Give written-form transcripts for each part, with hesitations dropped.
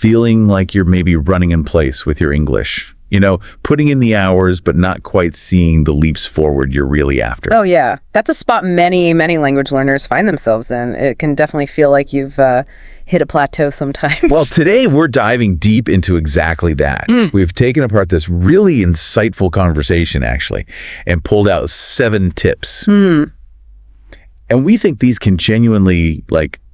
feeling like you're maybe running in place with your English. Putting in the hours, but not quite seeing the leaps forward you're really after. Oh, yeah. That's a spot many, many language learners find themselves in. It can definitely feel like you've hit a plateau sometimes. Well, today we're diving deep into exactly that. We've taken apart this really insightful conversation, actually, and pulled out 7 tips. And we think these can genuinely,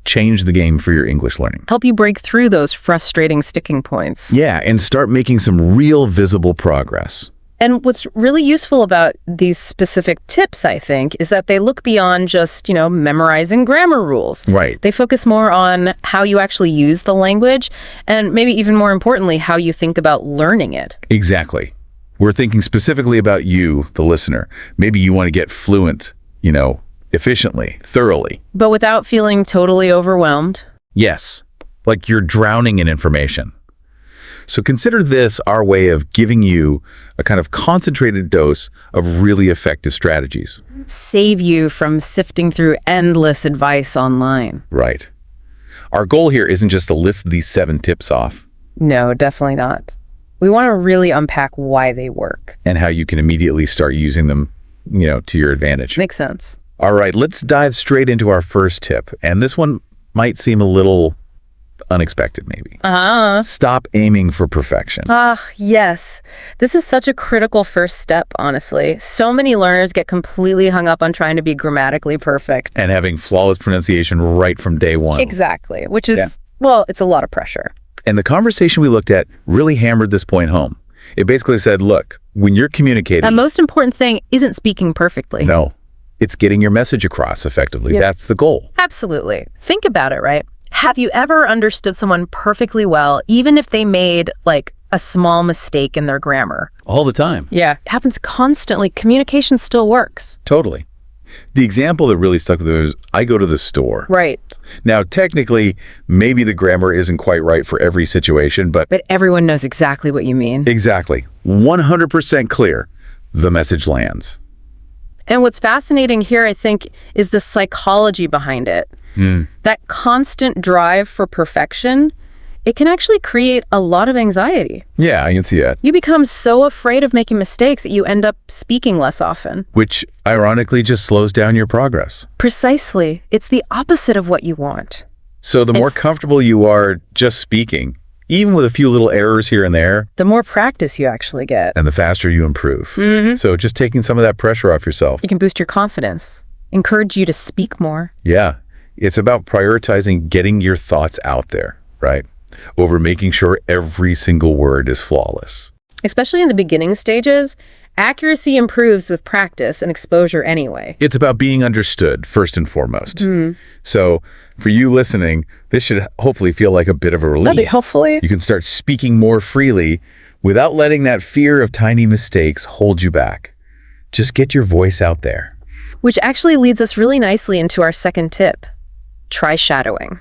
change the game for your English learning. Help you break through those frustrating sticking points. Yeah, and start making some real visible progress. And what's really useful about these specific tips, I think, is that they look beyond just, memorizing grammar rules. Right. They focus more on how you actually use the language, and maybe even more importantly, how you think about learning it. Exactly. We're thinking specifically about you, the listener. Maybe you want to get fluent, efficiently, thoroughly. But without feeling totally overwhelmed. Yes, like you're drowning in information. So consider this our way of giving you a kind of concentrated dose of really effective strategies. Save you from sifting through endless advice online. Right. Our goal here isn't just to list these 7 tips off. No, definitely not. We want to really unpack why they work. And how you can immediately start using them, to your advantage. Makes sense. All right, let's dive straight into our first tip. And this one might seem a little unexpected, maybe. Stop aiming for perfection. Yes. This is such a critical first step, honestly. So many learners get completely hung up on trying to be grammatically perfect. And having flawless pronunciation right from day one. Exactly, which is, well, it's a lot of pressure. And the conversation we looked at really hammered this point home. It basically said, look, when you're communicating... The most important thing isn't speaking perfectly. No. It's getting your message across effectively. Yep. That's the goal. Absolutely. Think about it, right? Have you ever understood someone perfectly well, even if they made, a small mistake in their grammar? All the time. Yeah. It happens constantly. Communication still works. Totally. The example that really stuck with me was I go to the store. Right. Now, technically, maybe the grammar isn't quite right for every situation, but... But everyone knows exactly what you mean. Exactly. 100% clear. The message lands. And what's fascinating here, I think, is the psychology behind it. That constant drive for perfection, it can actually create a lot of anxiety. Yeah, I can see that. You become so afraid of making mistakes that you end up speaking less often. Which, ironically, just slows down your progress. Precisely. It's the opposite of what you want. So the more comfortable you are just speaking, even with a few little errors here and there, the more practice you actually get. And the faster you improve. So just taking some of that pressure off yourself. It can boost your confidence, encourage you to speak more. Yeah. It's about prioritizing getting your thoughts out there, right? Over making sure every single word is flawless. Especially in the beginning stages, accuracy improves with practice and exposure anyway. It's about being understood, first and foremost. So for you listening, this should hopefully feel like a bit of a relief. Hopefully. You can start speaking more freely without letting that fear of tiny mistakes hold you back. Just get your voice out there. Which actually leads us really nicely into our second tip. Try shadowing.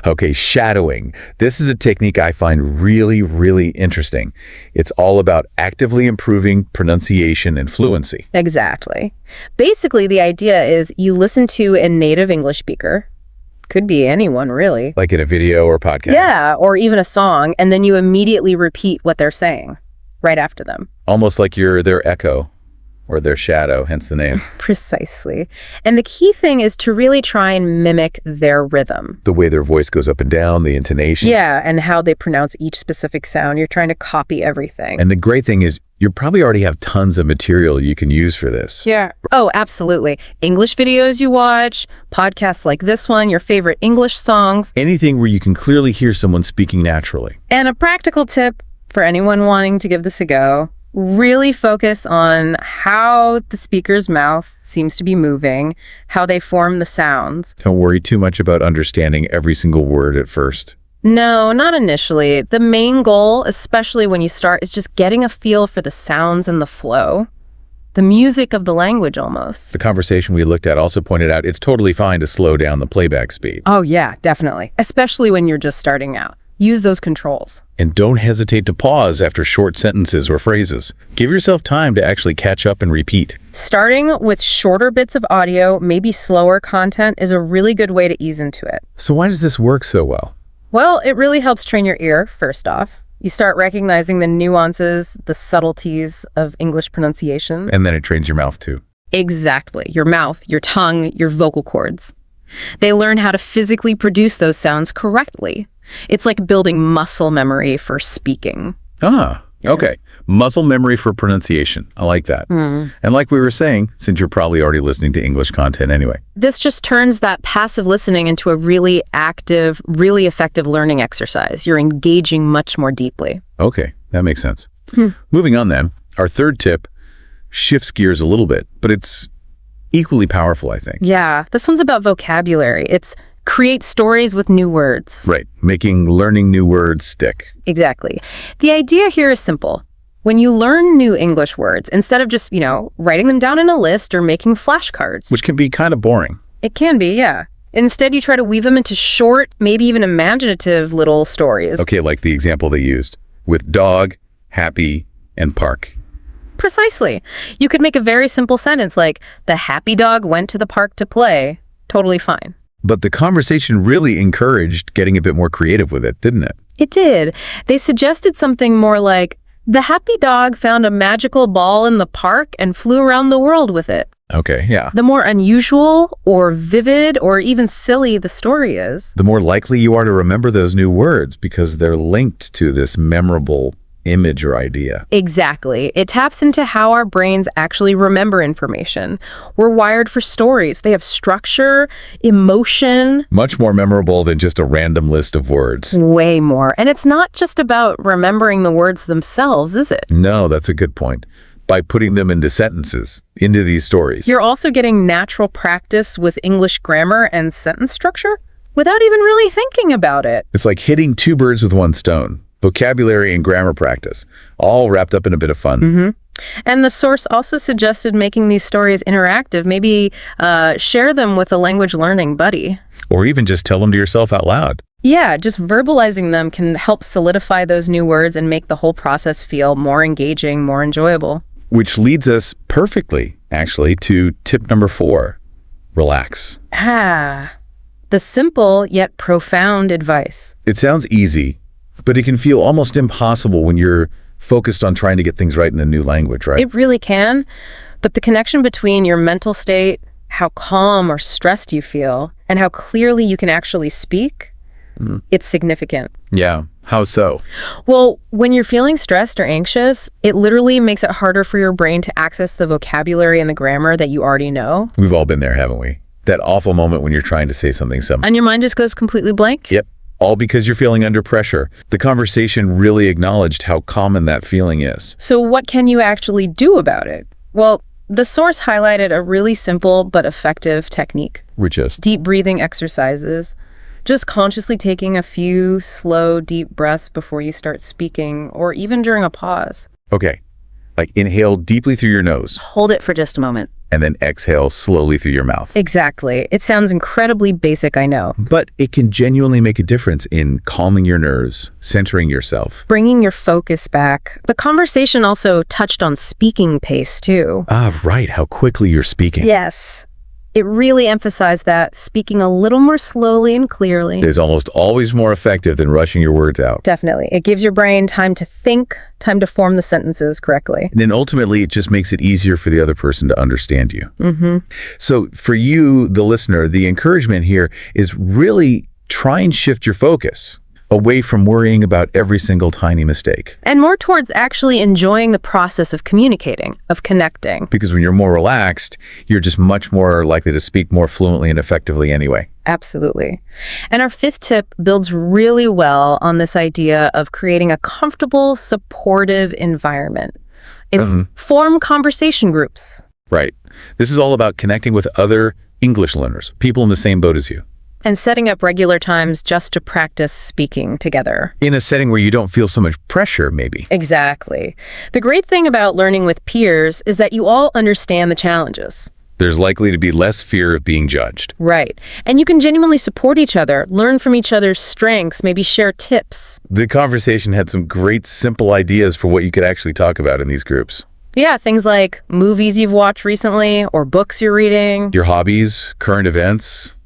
Okay, shadowing. This is a technique I find really, really interesting. It's all about actively improving pronunciation and fluency. Exactly. Basically, the idea is you listen to a native English speaker, could be anyone really. Like in a video or podcast? Yeah, or even a song, and then you immediately repeat what they're saying right after them. Almost like you're their echo. Or their shadow, hence the name. Precisely. And the key thing is to really try and mimic their rhythm. The way their voice goes up and down, the intonation. Yeah, and how they pronounce each specific sound. You're trying to copy everything. And the great thing is, you probably already have tons of material you can use for this. Yeah. Oh, absolutely. English videos you watch, podcasts like this one, your favorite English songs. Anything where you can clearly hear someone speaking naturally. And a practical tip for anyone wanting to give this a go. Really focus on how the speaker's mouth seems to be moving, how they form the sounds. Don't worry too much about understanding every single word at first. No, not initially. The main goal, especially when you start, is just getting a feel for the sounds and the flow. The music of the language, almost. The conversation we looked at also pointed out it's totally fine to slow down the playback speed. Oh, yeah, definitely. Especially when you're just starting out. Use those controls. And don't hesitate to pause after short sentences or phrases. Give yourself time to actually catch up and repeat. Starting with shorter bits of audio, maybe slower content, is a really good way to ease into it. So why does this work so well? Well, it really helps train your ear, first off. You start recognizing the nuances, the subtleties of English pronunciation. And then it trains your mouth too. Exactly. Your mouth, your tongue, your vocal cords. They learn how to physically produce those sounds correctly. It's like building muscle memory for speaking. Ah, okay. Muscle memory for pronunciation. I like that. And like we were saying, since you're probably already listening to English content anyway. This just turns that passive listening into a really active, really effective learning exercise. You're engaging much more deeply. Okay, that makes sense. Moving on then, our third tip shifts gears a little bit, but it's equally powerful, I think. Yeah, this one's about vocabulary. It's create stories with new words. Right, making learning new words stick. Exactly. The idea here is simple. When you learn new English words, instead of just, writing them down in a list or making flashcards. Which can be kind of boring. It can be, yeah. Instead, you try to weave them into short, maybe even imaginative little stories. Okay, like the example they used with dog, happy, and park. Precisely. You could make a very simple sentence like, the happy dog went to the park to play. Totally fine. But the conversation really encouraged getting a bit more creative with it, didn't it? It did. They suggested something more like, the happy dog found a magical ball in the park and flew around the world with it. Okay, yeah. The more unusual or vivid or even silly the story is, The more likely you are to remember those new words because they're linked to this memorable image or idea. exactly. It taps into how our brains actually remember information. We're wired for stories. They have structure, emotion, Much more memorable than just a random list of words. way more. And it's not just about remembering the words themselves, is it? No, that's a good point. By putting them into sentences, into these stories. You're also getting natural practice with English grammar and sentence structure without even really thinking about it. It's like hitting two birds with one stone. Vocabulary and grammar practice, all wrapped up in a bit of fun. And the source also suggested making these stories interactive. Maybe share them with a language learning buddy. Or even just tell them to yourself out loud. Yeah, just verbalizing them can help solidify those new words and make the whole process feel more engaging, more enjoyable. Which leads us perfectly, actually, to tip number 4, relax. The simple yet profound advice. It sounds easy, but it can feel almost impossible when you're focused on trying to get things right in a new language, right? It really can, but the connection between your mental state, how calm or stressed you feel, and how clearly you can actually speak, it's significant. Yeah, how so? Well, when you're feeling stressed or anxious, it literally makes it harder for your brain to access the vocabulary and the grammar that you already know. We've all been there, haven't we? That awful moment when you're trying to say something simple. And your mind just goes completely blank? Yep. All because you're feeling under pressure. The conversation really acknowledged how common that feeling is. So what can you actually do about it? Well, the source highlighted a really simple but effective technique. Which is? Deep breathing exercises. Just consciously taking a few slow, deep breaths before you start speaking, or even during a pause. Okay. Like inhale deeply through your nose Hold it for just a moment. and then exhale slowly through your mouth. Exactly. It sounds incredibly basic, I know. But it can genuinely make a difference in calming your nerves, centering yourself. Bringing your focus back. The conversation also touched on speaking pace, too. Ah, right. How quickly you're speaking. Yes. It really emphasized that speaking a little more slowly and clearly. Is almost always more effective than rushing your words out. Definitely. It gives your brain time to think, time to form the sentences correctly. And then ultimately, it just makes it easier for the other person to understand you. So for you, the listener, the encouragement here is really try and shift your focus away from worrying about every single tiny mistake. And more towards actually enjoying the process of communicating, of connecting. Because when you're more relaxed, you're just much more likely to speak more fluently and effectively anyway. Absolutely. And our fifth tip builds really well on this idea of creating a comfortable, supportive environment. It's form conversation groups. Right. This is all about connecting with other English learners, people in the same boat as you. And setting up regular times just to practice speaking together. In a setting where you don't feel so much pressure, maybe. Exactly. The great thing about learning with peers is that you all understand the challenges. There's likely to be less fear of being judged. Right. And you can genuinely support each other, learn from each other's strengths, maybe share tips. The conversation had some great, simple ideas for what you could actually talk about in these groups. Yeah, things like movies you've watched recently or books you're reading. Your hobbies, current events,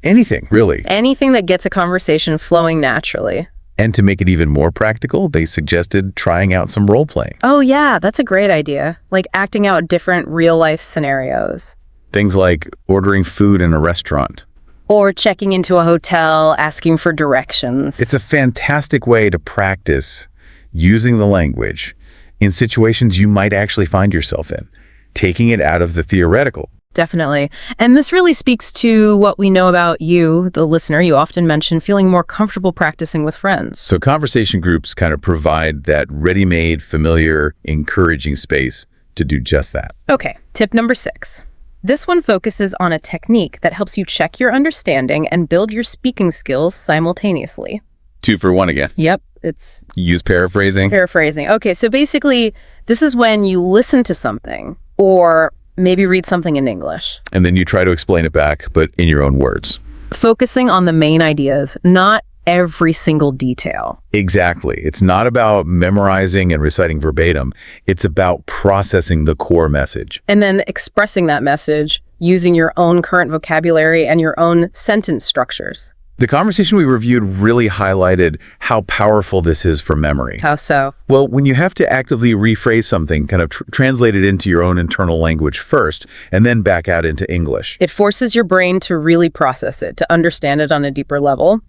Anything, really. Anything that gets a conversation flowing naturally. And to make it even more practical, they suggested trying out some role-playing. Oh yeah, that's a great idea. Like acting out different real-life scenarios. Things like ordering food in a restaurant. Or checking into a hotel, asking for directions. It's a fantastic way to practice using the language in situations you might actually find yourself in, taking it out of the theoretical. Definitely. And this really speaks to what we know about you, the listener. You often mention feeling more comfortable practicing with friends. So conversation groups kind of provide that ready-made, familiar, encouraging space to do just that. Okay, tip number 6. This one focuses on a technique that helps you check your understanding and build your speaking skills simultaneously. 2 for 1 again. Yep, it's Use paraphrasing. paraphrasing. Okay, so basically, this is when you listen to something or maybe read something in English. And then you try to explain it back, but in your own words. Focusing on the main ideas, not every single detail. Exactly. It's not about memorizing and reciting verbatim. It's about processing the core message. And then expressing that message using your own current vocabulary and your own sentence structures. The conversation we reviewed really highlighted how powerful this is for memory. How so? Well, when you have to actively rephrase something, kind of translate it into your own internal language first, and then back out into English. It forces your brain to really process it, to understand it on a deeper level.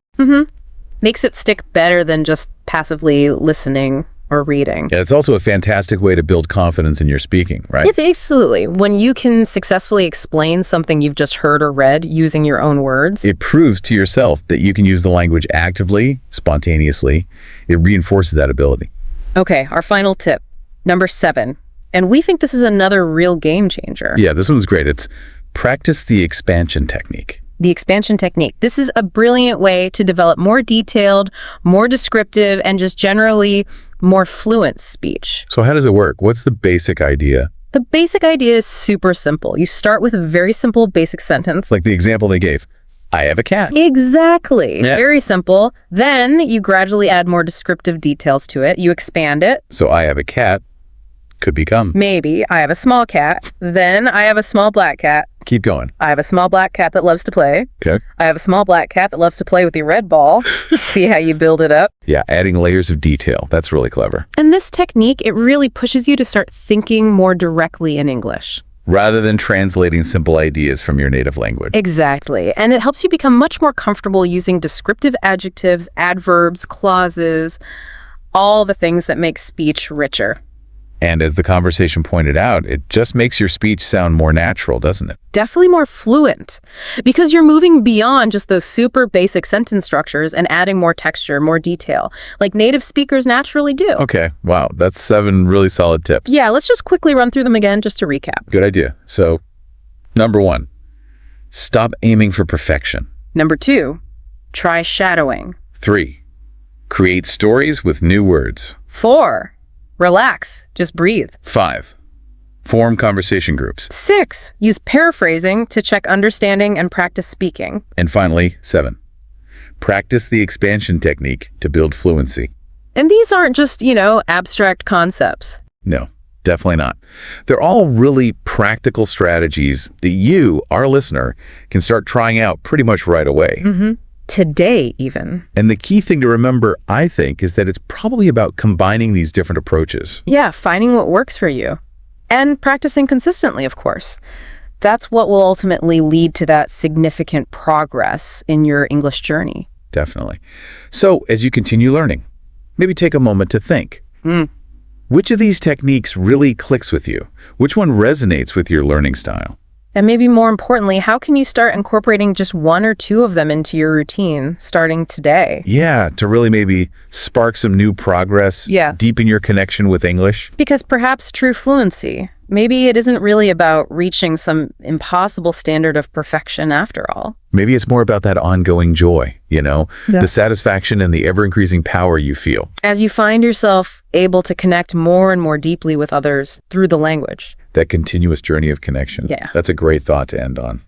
Makes it stick better than just passively listening or reading. Yeah, it's also a fantastic way to build confidence in your speaking, right? It's absolutely. When you can successfully explain something you've just heard or read using your own words. It proves to yourself that you can use the language actively, spontaneously. It reinforces that ability. Okay, our final tip, number 7. And we think this is another real game changer. Yeah, this one's great. It's practice the expansion technique. The expansion technique. This is a brilliant way to develop more detailed, more descriptive, and just generally more fluent speech. So how does it work? What's the basic idea? The basic idea is super simple. You start with a very simple basic sentence. Like the example they gave. I have a cat. Exactly. Yeah. Very simple. Then you gradually add more descriptive details to it. You expand it. So I have a cat could become. Maybe I have a small cat. Then I have a small black cat. Keep going. I have a small black cat that loves to play. Okay. I have a small black cat that loves to play with the red ball. See how you build it up? Yeah, adding layers of detail. That's really clever. And this technique, it really pushes you to start thinking more directly in English. Rather than translating simple ideas from your native language. Exactly. And it helps you become much more comfortable using descriptive adjectives, adverbs, clauses, all the things that make speech richer. And as the conversation pointed out, it just makes your speech sound more natural, doesn't it? Definitely more fluent, because you're moving beyond just those super basic sentence structures and adding more texture, more detail, like native speakers naturally do. Okay, wow, that's 7 really solid tips. Yeah, let's just quickly run through them again just to recap. Good idea. So, number 1, stop aiming for perfection. Number 2, try shadowing. 3, create stories with new words. 4, relax, just breathe. 5, form conversation groups. 6, use paraphrasing to check understanding and practice speaking. And finally, 7, practice the expansion technique to build fluency. And these aren't just, abstract concepts. No, definitely not. They're all really practical strategies that you, our listener, can start trying out pretty much right away. Today, even. And the key thing to remember, I think, is that it's probably about combining these different approaches. Yeah, finding what works for you. And practicing consistently, of course. That's what will ultimately lead to that significant progress in your English journey. Definitely. So, as you continue learning, maybe take a moment to think. Which of these techniques really clicks with you? Which one resonates with your learning style? And maybe more importantly, how can you start incorporating just 1 or 2 of them into your routine starting today? Yeah, to really maybe spark some new progress, deepen your connection with English. Because perhaps true fluency, maybe it isn't really about reaching some impossible standard of perfection after all. Maybe it's more about that ongoing joy, the satisfaction and the ever-increasing power you feel. As you find yourself able to connect more and more deeply with others through the language. That continuous journey of connection. Yeah. That's a great thought to end on.